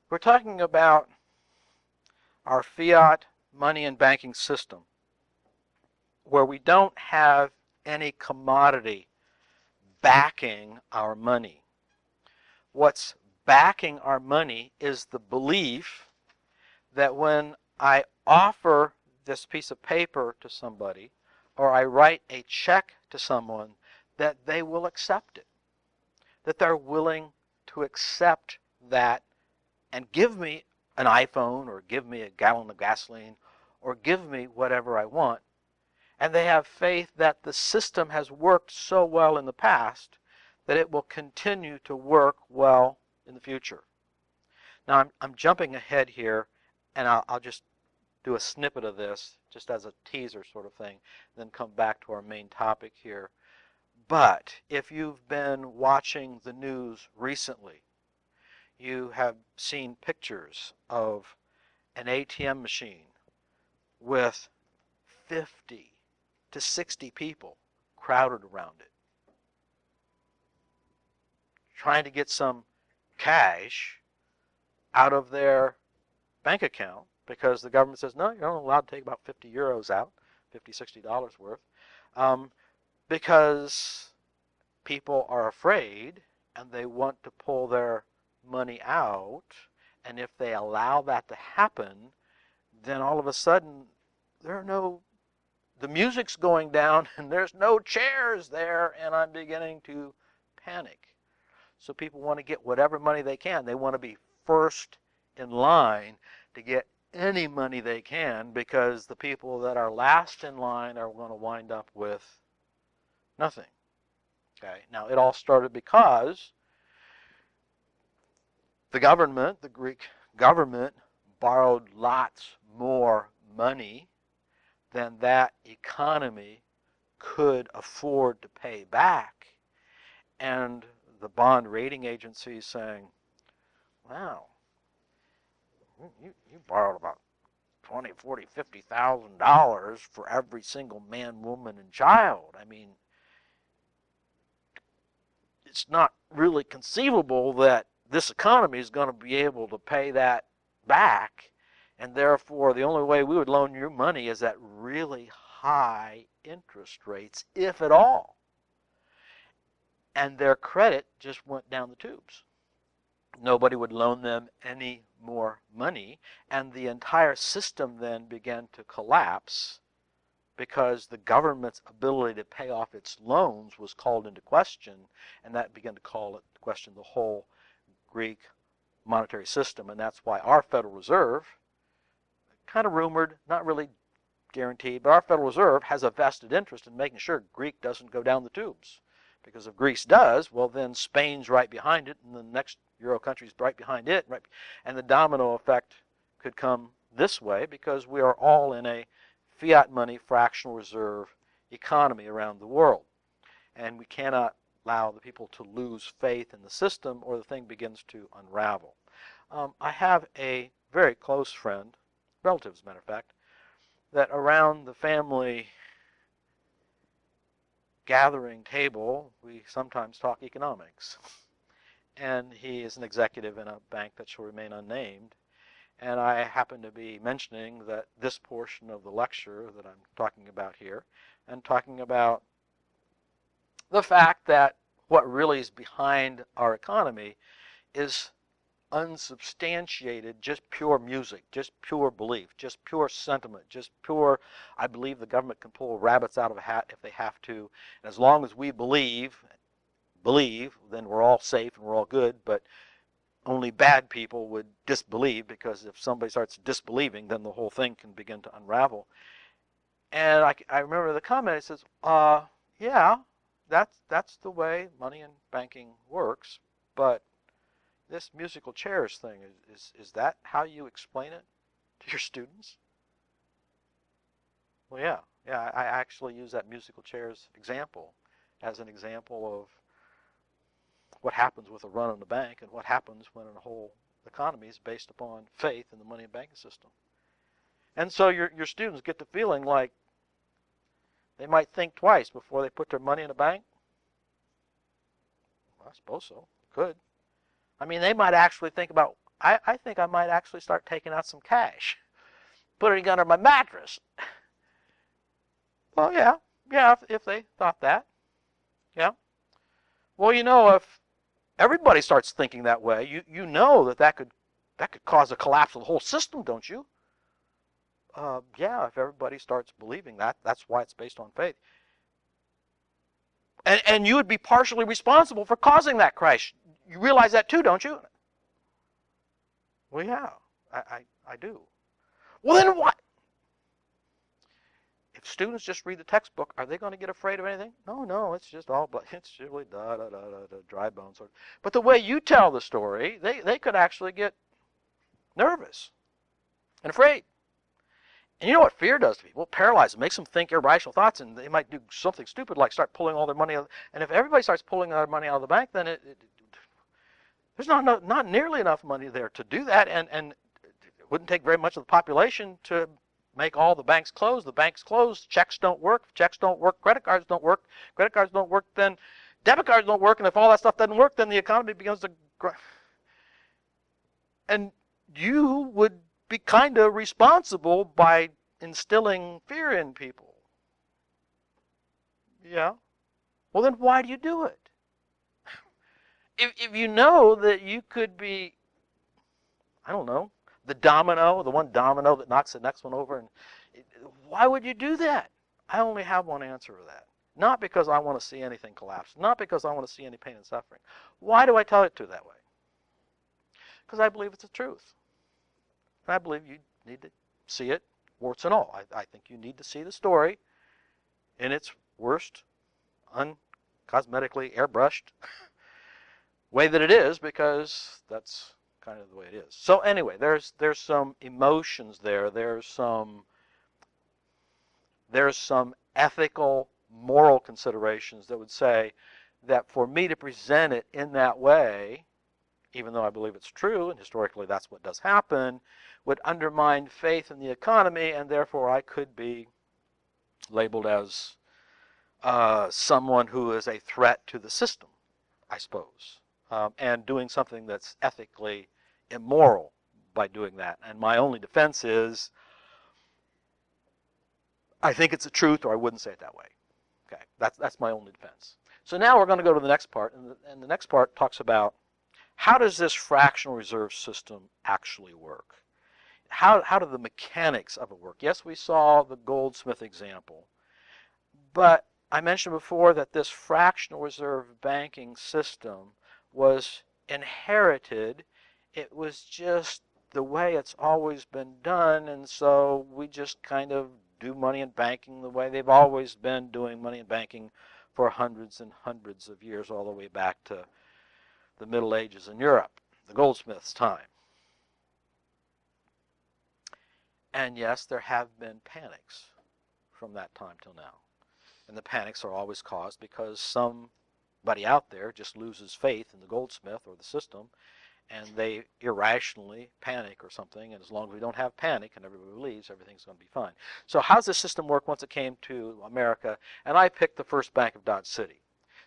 We're talking about our fiat money and banking system, where we don't have any commodity backing our money. What's backing our money is the belief that when I offer this piece of paper to somebody, or I write a check to someone, that they will accept it, that they're willing to accept that and give me an iPhone, or give me a gallon of gasoline, or give me whatever I want. And they have faith that the system has worked so well in the past that it will continue to work well in the future. Now, I'm jumping ahead here, and I'll just do a snippet of this just as a teaser sort of thing, then come back to our main topic here. But if you've been watching the news recently, you have seen pictures of an ATM machine with 50 to 60 people crowded around it, trying to get some cash out of their bank account, because the government says, no, you're only allowed to take about 50 euros out, $50, $60 worth, because people are afraid and they want to pull their money out. And if they allow that to happen, then all of a sudden the music's going down and there's no chairs there, and I'm beginning to panic. So people want to get whatever money they can. They want to be first in line to get any money they can, because the people that are last in line are going to wind up with nothing. Okay. Now, it all started because the government, the Greek government, borrowed lots more money than that economy could afford to pay back. And the bond rating agencies saying, wow, you borrowed about $20, $40, $50,000 for every single man, woman, and child. I mean, it's not really conceivable that this economy is going to be able to pay that back, and therefore the only way we would loan you money is at really high interest rates, if at all. And their credit just went down the tubes. Nobody would loan them any more money, and the entire system then began to collapse, because the government's ability to pay off its loans was called into question, and that began to call into question the whole Greek monetary system. And that's why our Federal Reserve, kind of rumored, not really guaranteed, but our Federal Reserve has a vested interest in making sure Greek doesn't go down the tubes. Because if Greece does, well, then Spain's right behind it, and the next Euro country's right behind it, right, and the domino effect could come this way, because we are all in a fiat money fractional reserve economy around the world. And we cannot allow the people to lose faith in the system, or the thing begins to unravel. I have a very close friend, relative as a matter of fact, that around the family gathering table, we sometimes talk economics. And he is an executive in a bank that shall remain unnamed. And I happen to be mentioning that this portion of the lecture that I'm talking about here, and talking about the fact that what really is behind our economy is unsubstantiated, just pure music, just pure belief, just pure sentiment, just pure, I believe the government can pull rabbits out of a hat if they have to. And as long as we believe, then we're all safe and we're all good. But only bad people would disbelieve, because if somebody starts disbelieving, then the whole thing can begin to unravel. And I remember the comment, it says, yeah, that's the way money and banking works, but this musical chairs thing, is that how you explain it to your students? Well, yeah, I actually use that musical chairs example as an example of what happens with a run on the bank, and what happens when a whole economy is based upon faith in the money and banking system. And so your students get the feeling like they might think twice before they put their money in a bank. Well, I suppose so. Could. I mean, they might actually think about I think I might actually start taking out some cash, putting it under my mattress. Well, yeah, if they thought that, yeah. Well, if everybody starts thinking that way, you know that could cause a collapse of the whole system, don't you? Yeah, if everybody starts believing that, that's why it's based on faith. And you would be partially responsible for causing that crash. You realize that too, don't you? Well, yeah, I do. Well, then what? If students just read the textbook, are they going to get afraid of anything? No, it's just all, it's really dry bones. But the way you tell the story, they could actually get nervous and afraid. And you know what fear does to people? It paralyzes them, makes them think irrational thoughts, and they might do something stupid like start pulling all their money out. And if everybody starts pulling their money out of the bank, then there's not nearly enough money there to do that, and it wouldn't take very much of the population to make all the banks close. The banks close, checks don't work. If checks don't work, credit cards don't work. Credit cards don't work, then debit cards don't work. And if all that stuff doesn't work, then the economy begins to grow. And you would be kind of responsible by instilling fear in people. Yeah. Well, then why do you do it? If you know that you could be, I don't know, the one domino that knocks the next one over, and why would you do that? I only have one answer to that. Not because I want to see anything collapse. Not because I want to see any pain and suffering. Why do I tell it to that way? Because I believe it's the truth. And I believe you need to see it, warts and all. I think you need to see the story in its worst, uncosmetically airbrushed way that it is, because that's kind of the way it is. So anyway, there's some emotions there. There's some ethical, moral considerations that would say that for me to present it in that way, even though I believe it's true, and historically that's what does happen, would undermine faith in the economy, and therefore I could be labeled as someone who is a threat to the system, I suppose, and doing something that's ethically immoral by doing that. And my only defense is, I think it's the truth, or I wouldn't say it that way. Okay, that's my only defense. So now we're going to go to the next part, and the next part talks about how does this fractional reserve system actually work? How do the mechanics of it work? Yes, we saw the Goldsmith example, but I mentioned before that this fractional reserve banking system was inherited. It was just the way it's always been done, and so we just kind of do money in banking the way they've always been doing money in banking for hundreds and hundreds of years, all the way back to the Middle Ages in Europe, the Goldsmiths' time. And yes, there have been panics from that time till now. And the panics are always caused because somebody out there just loses faith in the goldsmith or the system, and they irrationally panic or something. And as long as we don't have panic and everybody believes, everything's going to be fine. So how does this system work once it came to America? And I picked the First Bank of Dodge City.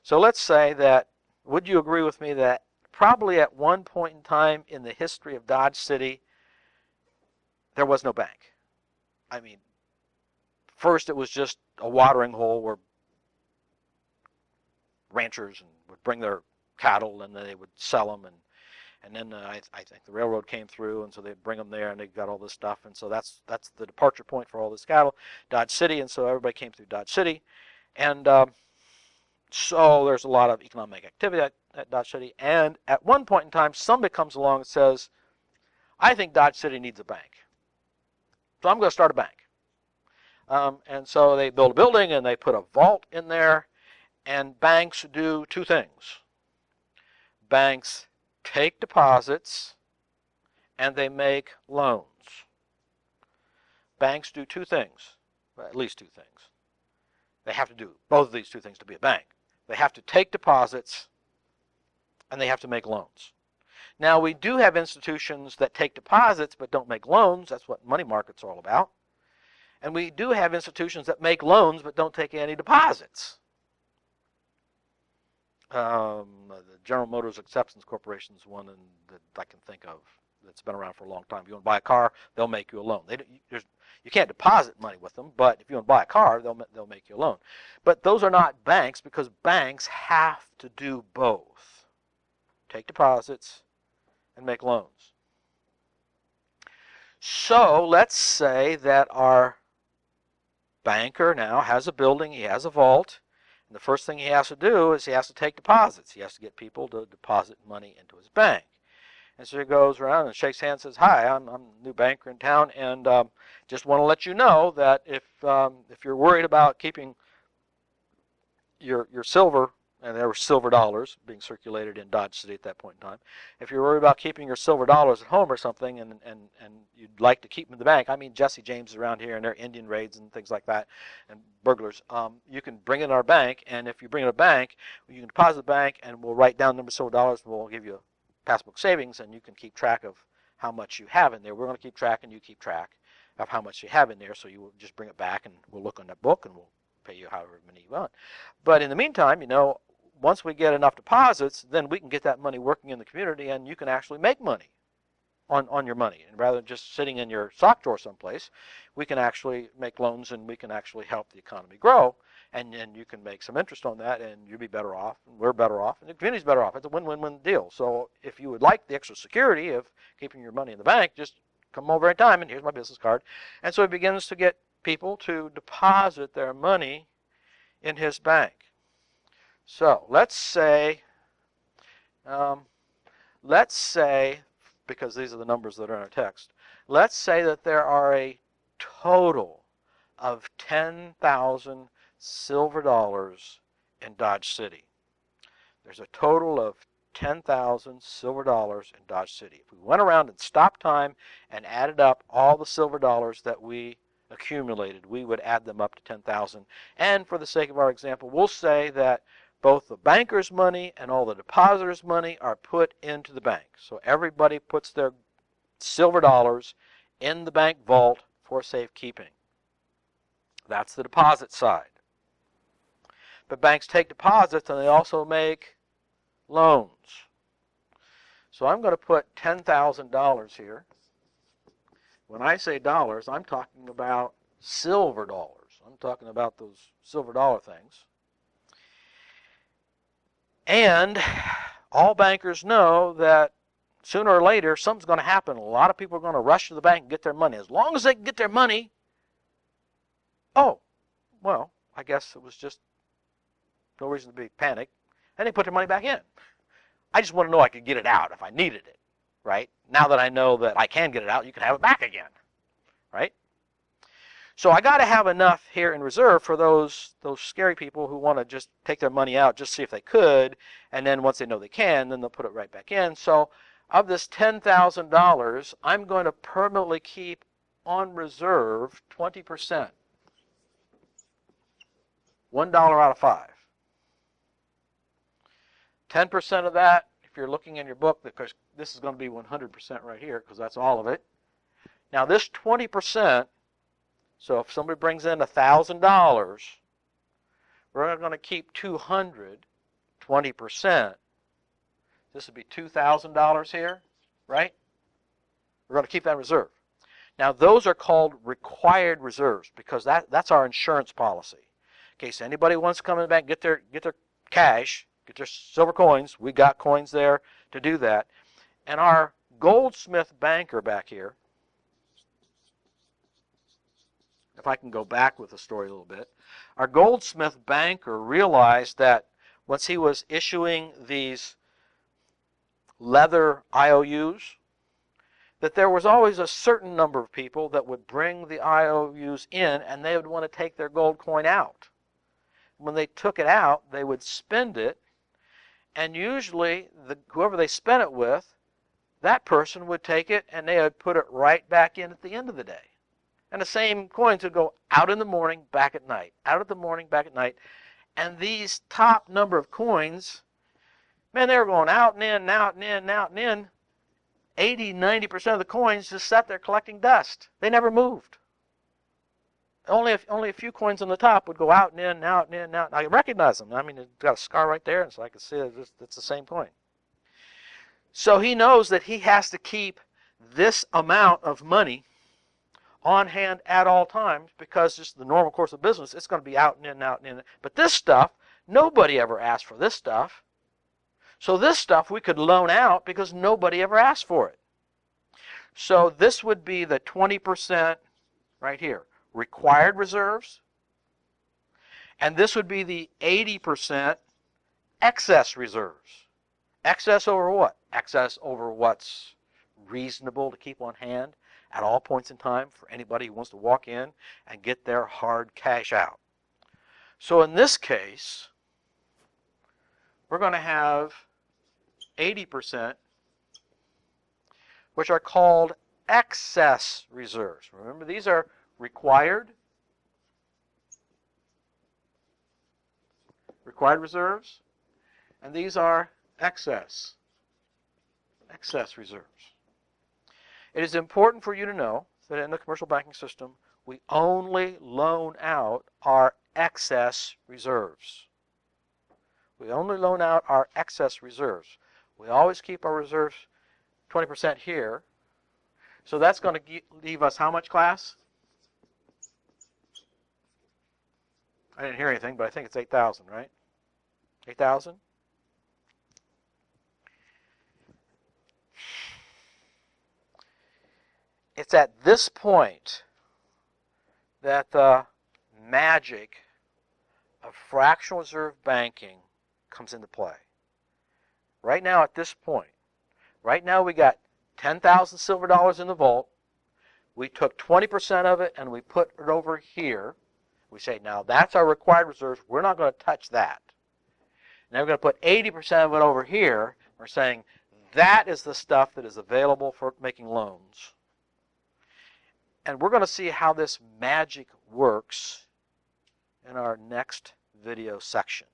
So let's say that, would you agree with me that probably at one point in time in the history of Dodge City, there was no bank? I mean, first it was just a watering hole where ranchers would bring their cattle and they would sell them, and then I think the railroad came through, and so they'd bring them there, and they got all this stuff, and so that's the departure point for all this cattle, Dodge City, and so everybody came through Dodge City, and so there's a lot of economic activity at Dodge City, and at one point in time, somebody comes along and says, I think Dodge City needs a bank, so I'm going to start a bank. And so they build a building, and they put a vault in there, and banks do two things. Banks take deposits, and they make loans. Banks do two things, well, at least two things. They have to do both of these two things to be a bank. They have to take deposits, and they have to make loans. Now, we do have institutions that take deposits but don't make loans. That's what money markets are all about. And we do have institutions that make loans but don't take any deposits. The General Motors Acceptance Corporation is one that I can think of that's been around for a long time. If you want to buy a car, they'll make you a loan. You can't deposit money with them, but if you want to buy a car, they'll make you a loan. But those are not banks, because banks have to do both. Take deposits and make loans. So let's say that our banker now has a building, he has a vault, and the first thing he has to do is he has to take deposits. He has to get people to deposit money into his bank. And so he goes around and shakes hands and says, "Hi, I'm a new banker in town, and just want to let you know that if you're worried about keeping your silver," and there were silver dollars being circulated in Dodge City at that point in time, "if you're worried about keeping your silver dollars at home or something, and you'd like to keep them in the bank," I mean, Jesse James is around here, and there are Indian raids and things like that, and burglars, you can bring it in our bank, and if you bring it in a bank, you can deposit the bank, and we'll write down the number of silver dollars, and we'll give you passbook savings, and you can keep track of how much you have in there. We're going to keep track, and you keep track of how much you have in there, so you will just bring it back, and we'll look on that book, and we'll pay you however many you want. But in the meantime, once we get enough deposits, then we can get that money working in the community, and you can actually make money on your money. And rather than just sitting in your sock drawer someplace, we can actually make loans, and we can actually help the economy grow. And then you can make some interest on that, and you'll be better off, and we're better off, and the community's better off. It's a win-win-win deal. So if you would like the extra security of keeping your money in the bank, just come over anytime, and here's my business card. And so he begins to get people to deposit their money in his bank. So let's say, because these are the numbers that are in our text, let's say that there are a total of 10,000 silver dollars in Dodge City. There's a total of 10,000 silver dollars in Dodge City. If we went around and stopped time and added up all the silver dollars that we accumulated, we would add them up to 10,000. And for the sake of our example, we'll say that both the banker's money and all the depositors' money are put into the bank. So everybody puts their silver dollars in the bank vault for safekeeping. That's the deposit side. But banks take deposits, and they also make loans. So I'm going to put $10,000 here. When I say dollars, I'm talking about silver dollars. I'm talking about those silver dollar things. And all bankers know that sooner or later something's going to happen. A lot of people are going to rush to the bank and get their money. As long as they can get their money, oh, well, I guess it was just no reason to be panicked. And they put their money back in. I just want to know I could get it out if I needed it, right? Now that I know that I can get it out, you can have it back again, right? So I got to have enough here in reserve for those scary people who want to just take their money out, just see if they could, and then once they know they can, then they'll put it right back in. So of this $10,000, I'm going to permanently keep on reserve 20%. $1 out of 5. 10% of that, if you're looking in your book, because this is going to be 100% right here, because that's all of it. Now this 20%, so if somebody brings in $1,000, we're going to keep 200, 20%. This would be $2,000 here, right? We're going to keep that in reserve. Now those are called required reserves, because that's our insurance policy. In case anybody wants to come in the bank, get their cash, get their silver coins. We got coins there to do that. And our Goldsmith banker back here, if I can go back with the story a little bit, our Goldsmith banker realized that once he was issuing these leather IOUs, that there was always a certain number of people that would bring the IOUs in, and they would want to take their gold coin out. When they took it out, they would spend it, and usually whoever they spent it with, that person would take it and they would put it right back in at the end of the day. And the same coins would go out in the morning, back at night, out in the morning, back at night. And these top number of coins, man, they were going out and in, out and in, out and in. 80, 90% of the coins just sat there collecting dust. They never moved. Only a few coins on the top would go out and in, out and in, out. I recognize them. I mean, it's got a scar right there, and so I can see it's the same coin. So he knows that he has to keep this amount of money on hand at all times, because just the normal course of business, it's going to be out and in, out and in. But this stuff, nobody ever asked for this stuff. So this stuff we could loan out because nobody ever asked for it. So this would be the 20% right here, required reserves. And this would be the 80% excess reserves. Excess over what? Excess over what's reasonable to keep on hand at all points in time for anybody who wants to walk in and get their hard cash out. So in this case, we're going to have 80%, which are called excess reserves. Remember, these are required reserves, and these are excess reserves. It is important for you to know that in the commercial banking system, we only loan out our excess reserves. We only loan out our excess reserves. We always keep our reserves 20% here. So that's going to leave us how much, class? I didn't hear anything, but I think it's 8,000, right? 8,000? It's at this point that the magic of fractional reserve banking comes into play. Right now, at this point, right now we got 10,000 silver dollars in the vault. We took 20% of it and we put it over here. We say, now that's our required reserves. We're not going to touch that. Now we're going to put 80% of it over here. We're saying that is the stuff that is available for making loans. And we're going to see how this magic works in our next video section.